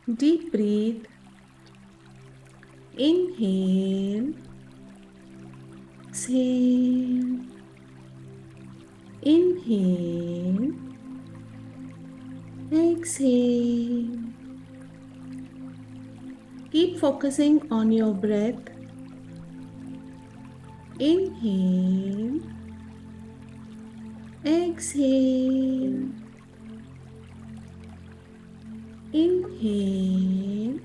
Deep breathe. Inhale. Exhale. Inhale. Exhale. Keep focusing on your breath. Inhale. Exhale. Inhale.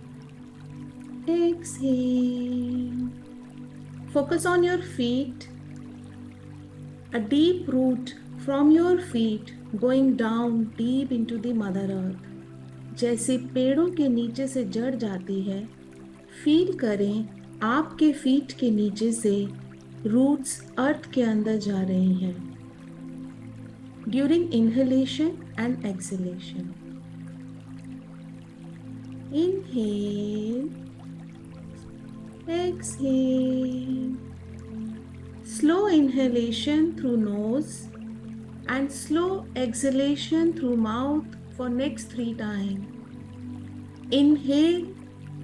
Exhale. Focus on your feet. A deep root from your feet going down deep into the Mother Earth. जैसे पेड़ों के नीचे से जड़ जाती है, feel करें आपके फीट के नीचे से रूट्स अर्थ के अंदर जा रही हैं. During inhalation and exhalation. Inhale. Exhale. Slow inhalation through nose and slow exhalation through mouth for next 3 times. Inhale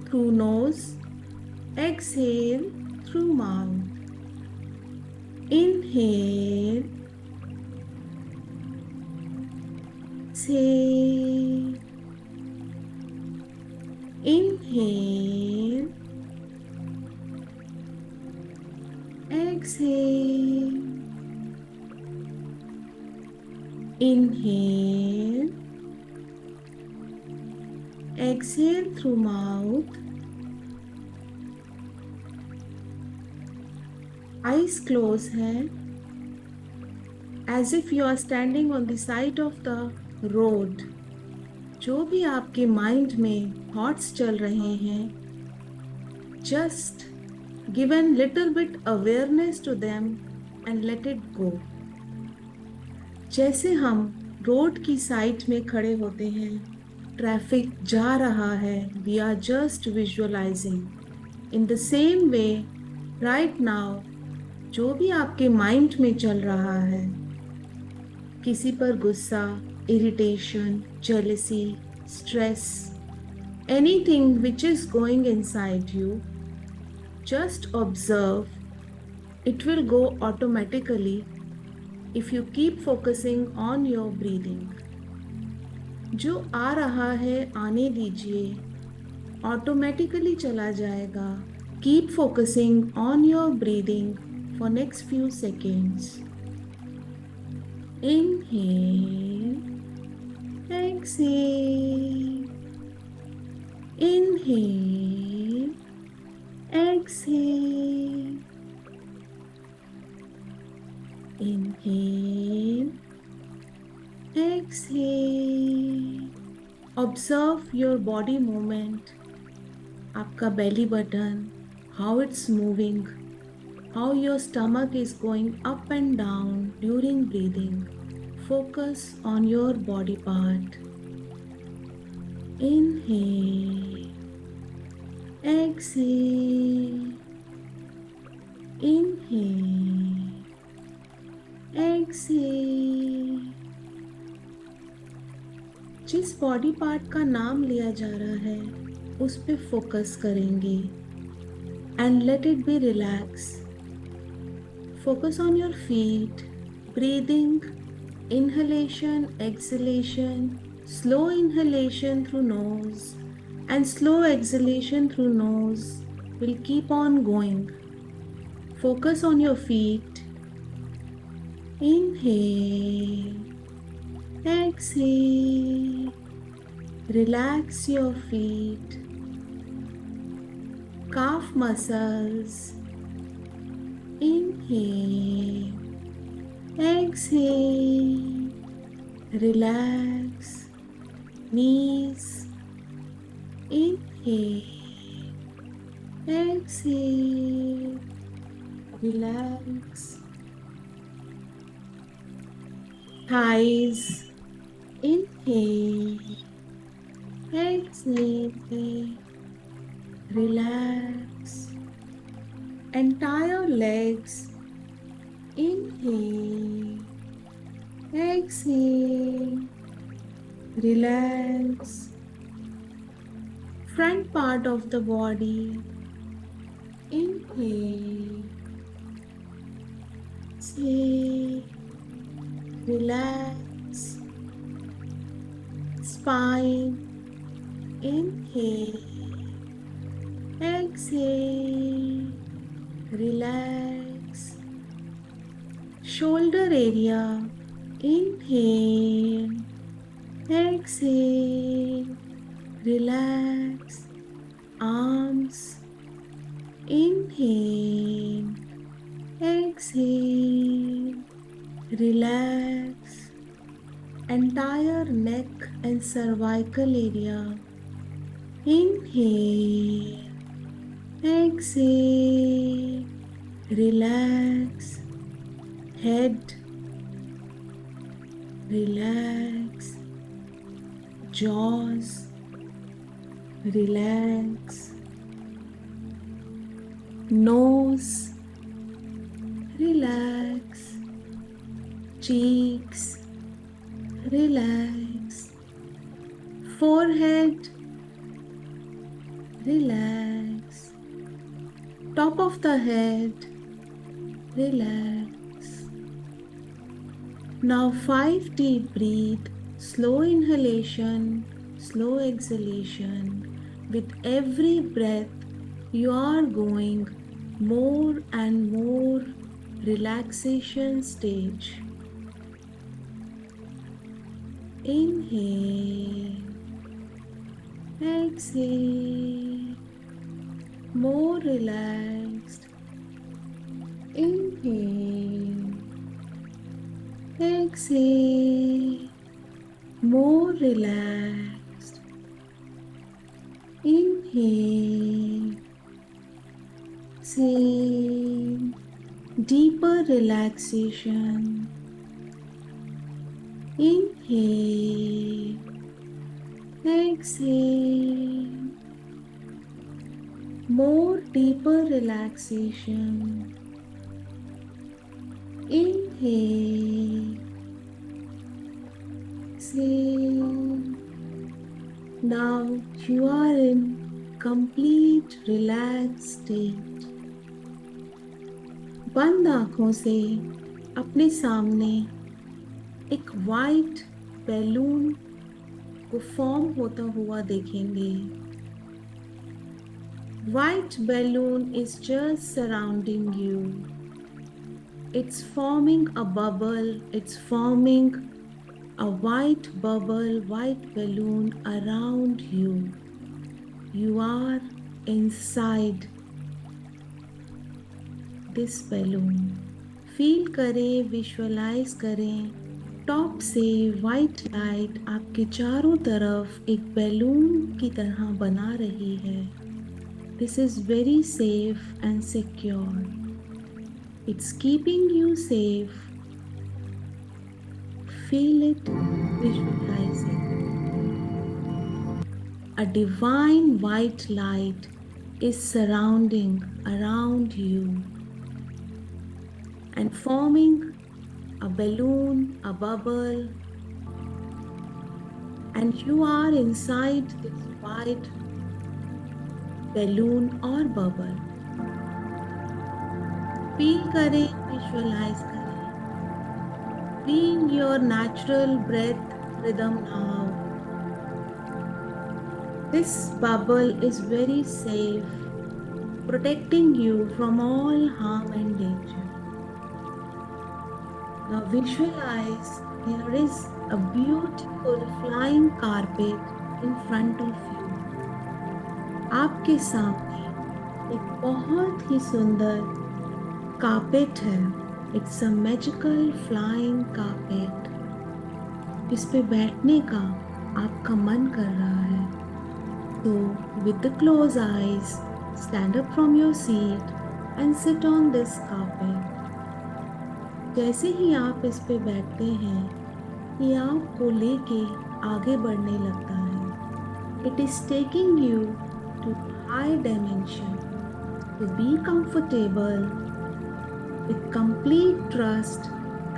through nose, exhale through mouth. Inhale, exhale. Inhale, exhale. Inhale, exhale through mouth. Eyes closed हैं, as if you are standing on the side of the road. जो भी आपके mind में thoughts चल रहे हैं, just give a little bit awareness to them and let it go. जैसे हम रोड की साइड में खड़े होते हैं, ट्रैफिक जा रहा है, we are just visualizing. In the same way, right now, जो भी आपके माइंड में चल रहा है, किसी पर गुस्सा, irritation, jealousy, stress, anything which is going inside you, just observe. It will go automatically if you keep focusing on your breathing. जो आ रहा है आने दीजिए, automatically चला जाएगा. Keep focusing on your breathing for next few seconds. Inhale, exhale. Inhale, exhale. Inhale, exhale. Observe your body movement. आपका belly button, how it's moving, how your stomach is going up and down during breathing. Focus on your body part. Inhale, exhale. Inhale, exhale. जिस body part का नाम लिया जा रहा है, उस पे फोकस करेंगे. And let it be relax. Focus on your feet, breathing, inhalation, exhalation, slow inhalation through nose and slow exhalation through nose will keep on going. Focus on your feet. Inhale, exhale, relax your feet, calf muscles. Inhale, exhale, relax, knees. Inhale, exhale, relax, thighs. Inhale, exhale, relax, entire legs. Inhale, exhale, relax, front part of the body. Inhale, exhale, relax. Spine, inhale, exhale, relax. Shoulder area, inhale, exhale, relax. Arms, inhale, exhale, relax. Entire neck and cervical area. Inhale, exhale, relax. Head, relax. Jaws, relax. Nose, relax. Cheeks, relax. Forehead, relax. Top of the head, relax. Now 5 deep breath, slow inhalation, slow exhalation. With every breath, you are going more and more relaxation stage. Inhale, exhale, more relaxed. Inhale, exhale, more relaxed. Inhale, exhale, deeper relaxation. Inhale, exhale, more deeper relaxation. Inhale, exhale. Now you are in complete relaxed state. बंद आंखों से अपने सामने एक white balloon को form होता हुआ देखेंगे. White balloon is just surrounding you. It's forming a bubble. It's forming a white bubble, white balloon around you. You are inside this balloon. Feel करें, visualize करें. टॉप से वाइट लाइट आपके चारों तरफ एक बैलून की तरह बना रही है. This is very safe and secure. It's keeping you safe. Feel it, visualize it. A divine white light is surrounding around you and forming a balloon, a bubble, and you are inside this white balloon or bubble. Feel करें, visualize करें. Be in your natural breath rhythm now. This bubble is very safe, protecting you from all harm and danger. Now visualize there is a beautiful flying carpet in front of you. आपके सामने एक बहुत ही सुंदर carpet है. It's a magical flying carpet जिस पे बैठने का आपका मन कर रहा है. तो with the close eyes stand up from your seat and sit on this carpet. जैसे ही आप इस पे बैठते हैं ये आपको लेके आगे बढ़ने लगता है. It is taking you to high dimension. To be comfortable with complete trust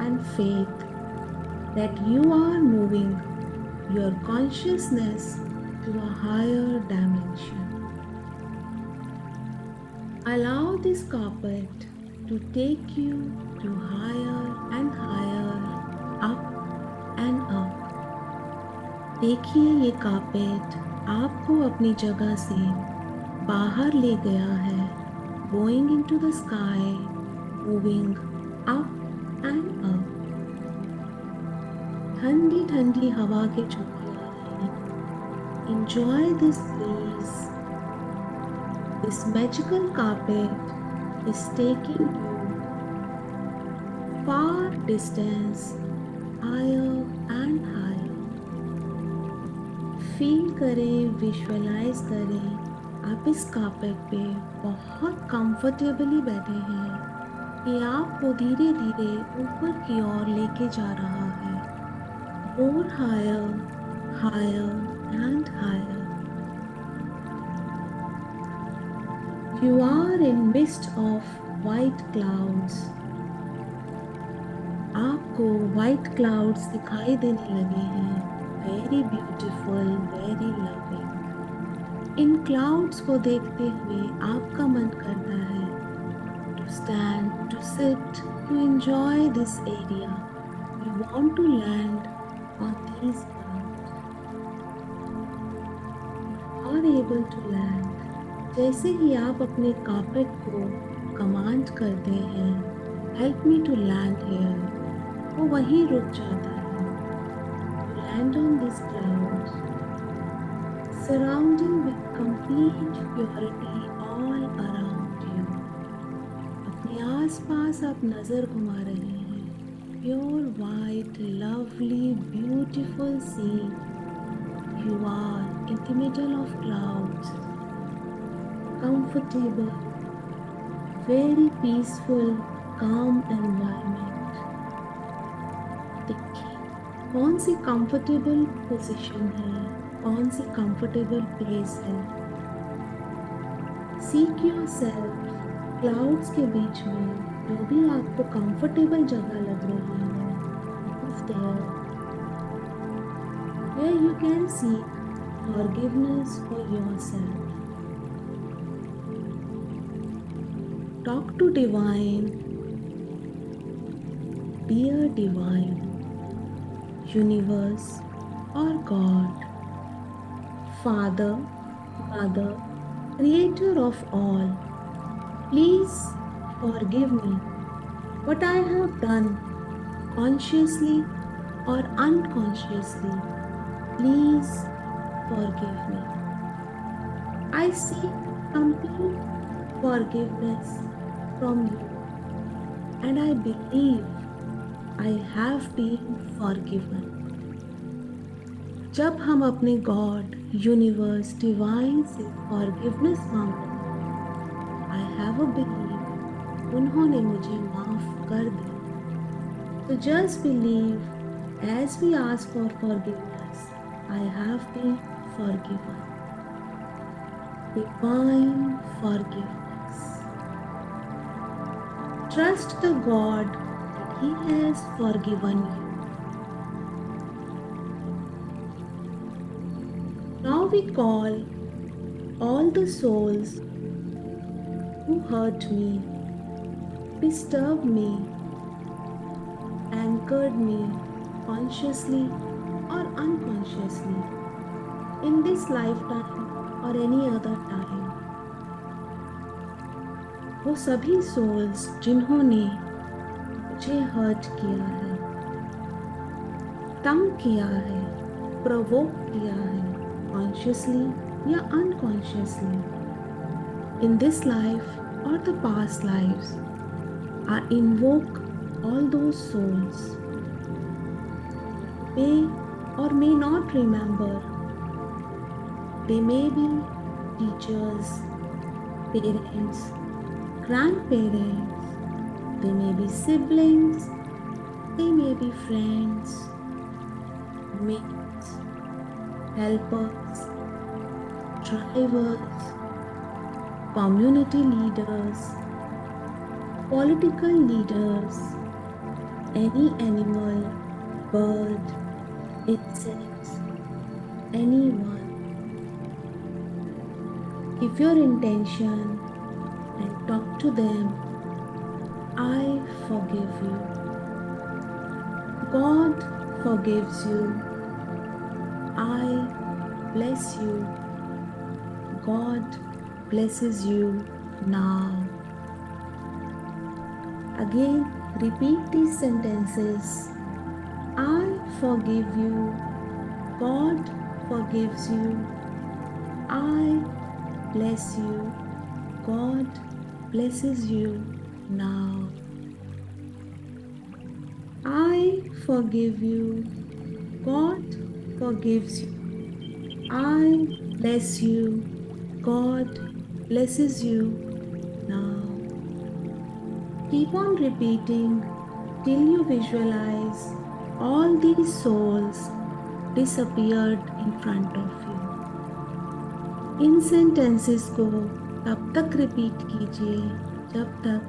and faith that you are moving your consciousness to a higher dimension. Allow this carpet to take you to higher and higher, up and up. देखिए ये carpet आपको अपनी जगह से बाहर ले गया है, going into the sky, moving up and up. ठंडी ठंडी हवा के झोंके आ रहे हैं। Enjoy this breeze. This magical carpet is taking you far distance, higher and higher. Feel करें, विजुअलाइज करें, आप इस कारपेट पे बहुत कंफर्टेबली बैठे हैं कि आपको धीरे धीरे ऊपर की ओर लेके जा रहा है। More higher, higher and higher. You are in midst of white clouds. आपको white clouds दिखाई देने लगे हैं। Very beautiful, very loving. इन clouds को देखते हुए आपका मन करता है to stand, to sit, to enjoy this area. You want to land on these clouds. You are able to land. जैसे ही आप अपने कारपेट को कमांड करते हैं, help me to land here, वो वहीं रुक जाता है। You land on these clouds, surrounding with complete purity all around you. अपने आसपास आप नजर घुमा रहे हैं। Pure white, lovely, beautiful sea. You are in the middle of clouds. Comfortable, very peaceful, calm environment. देखिए कौन सी comfortable position है, कौन सी comfortable place है। Seek yourself, clouds के बीच में जो भी आपको comfortable जगह लग रही है, move there, where you can seek forgiveness for yourself. Talk to divine, dear divine, universe or God, Father, Mother, creator of all. Please forgive me what I have done consciously or unconsciously. Please forgive me. I seek complete forgiveness from you, and I believe I have been forgiven. जब हम अपने God, universe, divine से forgiveness मांगते हैं, I have a believe उन्होंने मुझे माफ कर दिया। तो just believe as we ask for forgiveness, I have been forgiven. Divine forgiveness. Trust the God that He has forgiven you. Now we call all the souls who hurt me, disturbed me, anchored me consciously or unconsciously in this lifetime or any other time. वो सभी souls जिन्होंने मुझे hurt किया है, तंग किया है, प्रवोक किया है, कॉन्शियसली या unconsciously, in this life or the past lives, I invoke all those souls. May or may not remember. They may be teachers, parents, grandparents, they may be siblings, they may be friends, mates, helpers, drivers, community leaders, political leaders, any animal, bird, insects, anyone, Give your intention and talk to them. I forgive you. God forgives you. I bless you. God blesses you now. Again, repeat these sentences. I forgive you. God forgives you. I bless you. God blesses you now. I forgive you. God forgives you. I bless you. God blesses you now. Keep on repeating till you visualize all these souls disappeared in front of you. In sentences को तब तक repeat कीजिए जब तक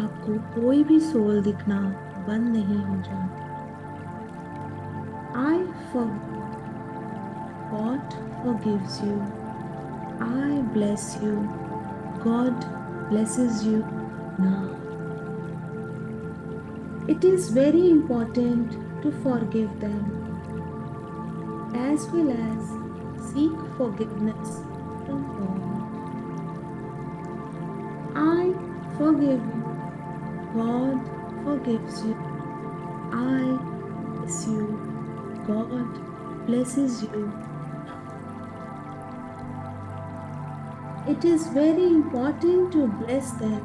आपको कोई भी soul दिखना बंद नहीं हो जाता. I forgive. God forgives you. I bless you. God blesses you now. It is very important to forgive them as well as seek forgiveness from God. I forgive you. God forgives you. I bless you. God blesses you. It is very important to bless them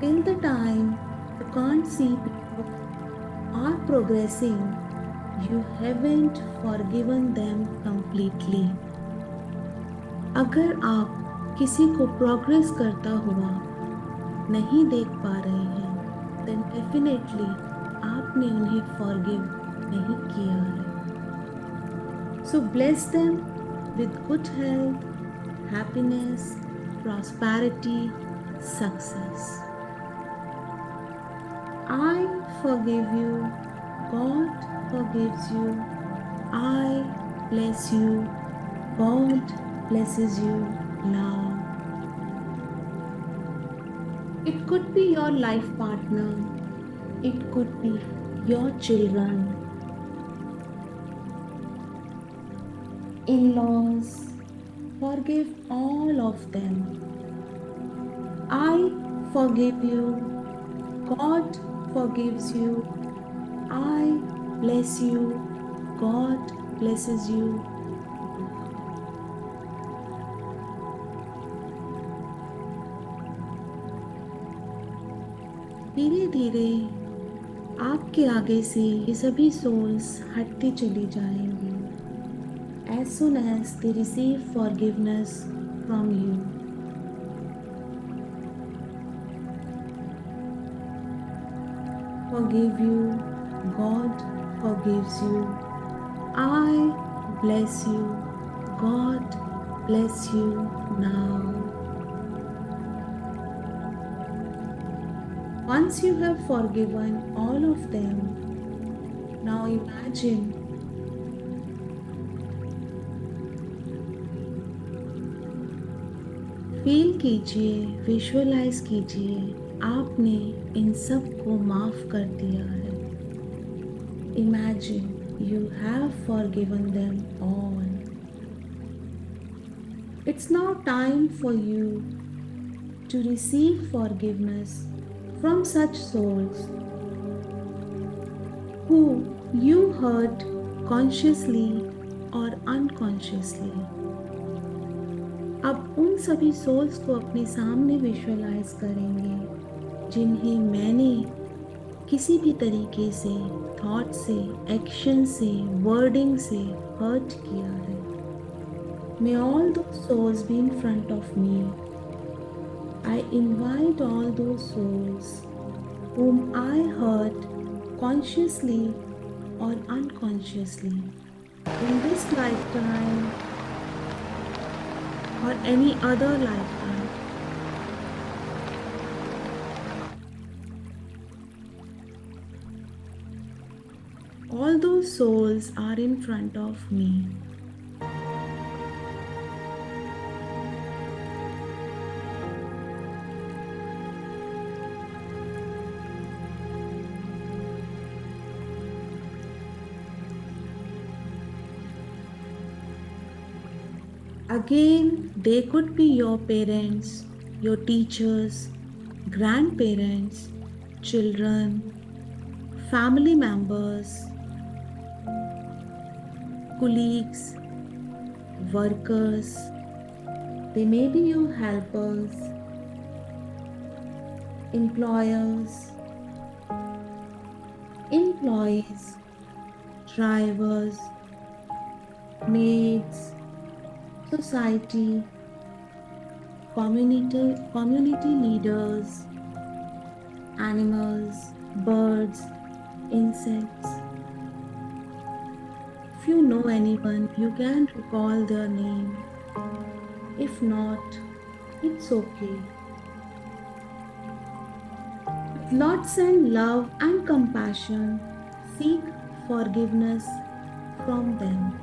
till the time you can't see people are progressing. You haven't forgiven them completely. अगर आप किसी को progress करता हुआ नहीं देख पा रहे हैं, then definitely आपने उन्हें forgive नहीं किया है. So bless them with good health, happiness, prosperity, success. I forgive you. God forgives you. I bless you. God blesses you now. It could be your life partner. It could be your children, in-laws. Forgive all of them. I forgive you. God forgives you. I bless you. God blesses you. धीरे धीरे आपके आगे से ये सभी souls हटती चली जाएंगी as soon as they receive forgiveness from you. Forgive you. God forgives you. I bless you. God bless you now. Once you have forgiven all of them, now imagine feel कीजिए, visualise कीजिए आपने इन सब को माफ कर दिया है. Imagine you have forgiven them all. It's now time for you to receive forgiveness from such souls who you hurt consciously or unconsciously. अब उन सभी सोल्स को अपने सामने विजुअलाइज करेंगे जिन्हें मैंने किसी भी तरीके से, थॉट से, एक्शन से, वर्डिंग से हर्ट किया है. May all those souls be in front of me. I invite all those souls whom I hurt consciously or unconsciously in this lifetime or any other lifetime. All those souls are in front of me. Again, they could be your parents, your teachers, grandparents, children, family members, colleagues, workers. They may be your helpers, employers, employees, drivers, maids, society, community leaders, animals, birds, insects. If you know anyone, you can recall their name. If not, it's okay. With lots and love and compassion, seek forgiveness from them.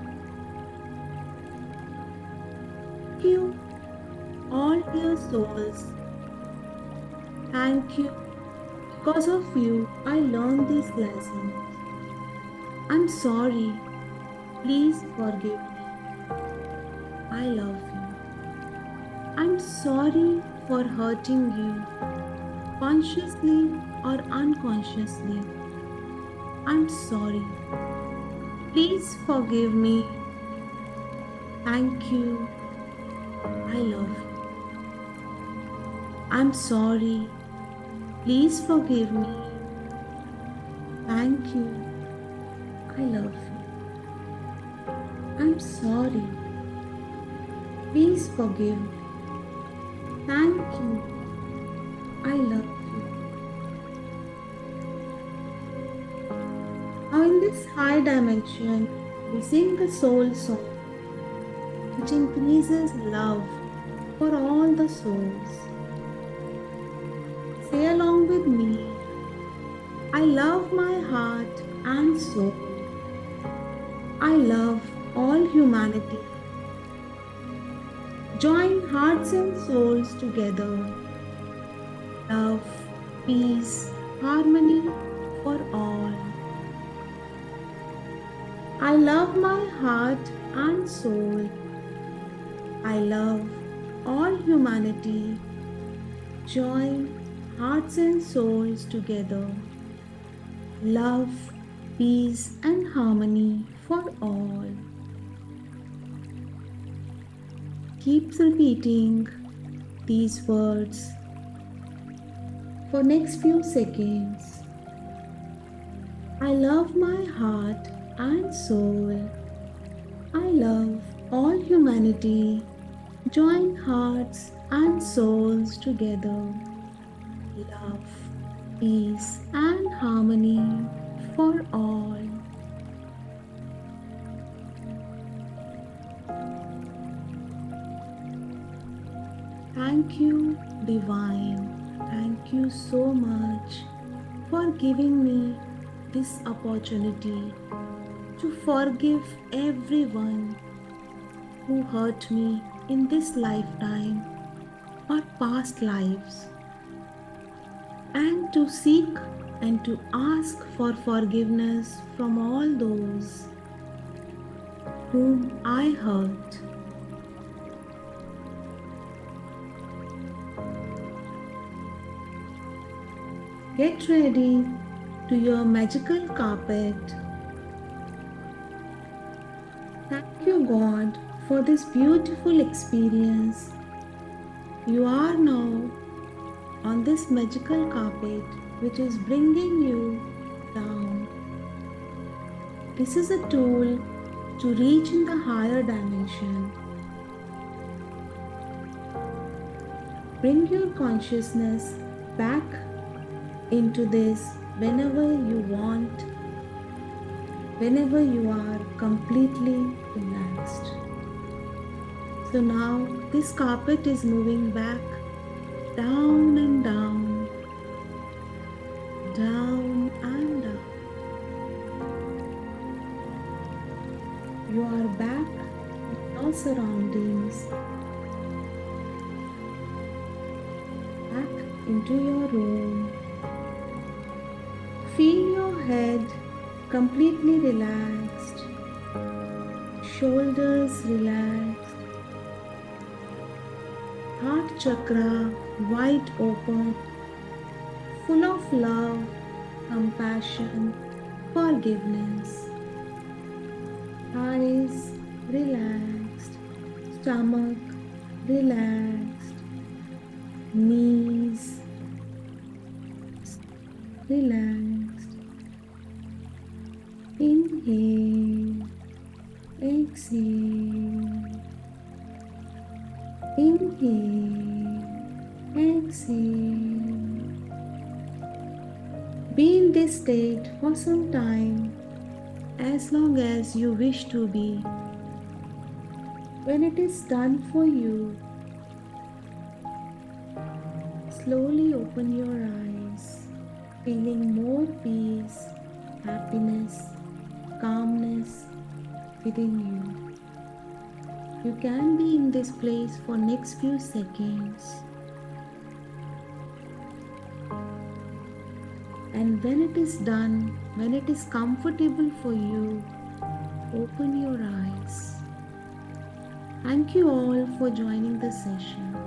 Thank you, all dear souls. Thank you. Because of you, I learned these lessons. I'm sorry. Please forgive me. I love you. I'm sorry for hurting you, consciously or unconsciously. I'm sorry. Please forgive me. Thank you. I love you. I'm sorry. Please forgive me. Thank you. I love you. I'm sorry. Please forgive me. Thank you. I love you. Now, in this high dimension, we sing the soul song, which increases love for all the souls. Say along with me, I love my heart and soul. I love all humanity. Join hearts and souls together. Love, peace, harmony for all. I love my heart and soul. I love all humanity. Join hearts and souls together. Love, peace, and harmony for all. Keep repeating these words for next few seconds. I love my heart and soul. I love all humanity. Join hearts and souls together. Love, peace, and harmony for all. Thank you, Divine. Thank you so much for giving me this opportunity to forgive everyone who hurt me in this lifetime or past lives, and to seek and to ask for forgiveness from all those whom I hurt. Get ready to your magical carpet. Thank you, God, for this beautiful experience. You are now on this magical carpet which is bringing you down. This is a tool to reach in the higher dimension. Bring your consciousness back into this whenever you want, whenever you are completely relaxed. So now this carpet is moving back, down and down, down and down. You are back in your surroundings, back into your room. Feel your head completely relaxed, shoulders relaxed, heart chakra wide open, full of love, compassion, forgiveness. Eyes relaxed, stomach relaxed, knees relaxed. Inhale, exhale, inhale, exhale. Be in this state for some time, as long as you wish to be. When it is done for you, slowly open your eyes, feeling more peace, happiness, calmness within you. You can be in this place for next few seconds. And when it is done, when it is comfortable for you, open your eyes. Thank you all for joining the session.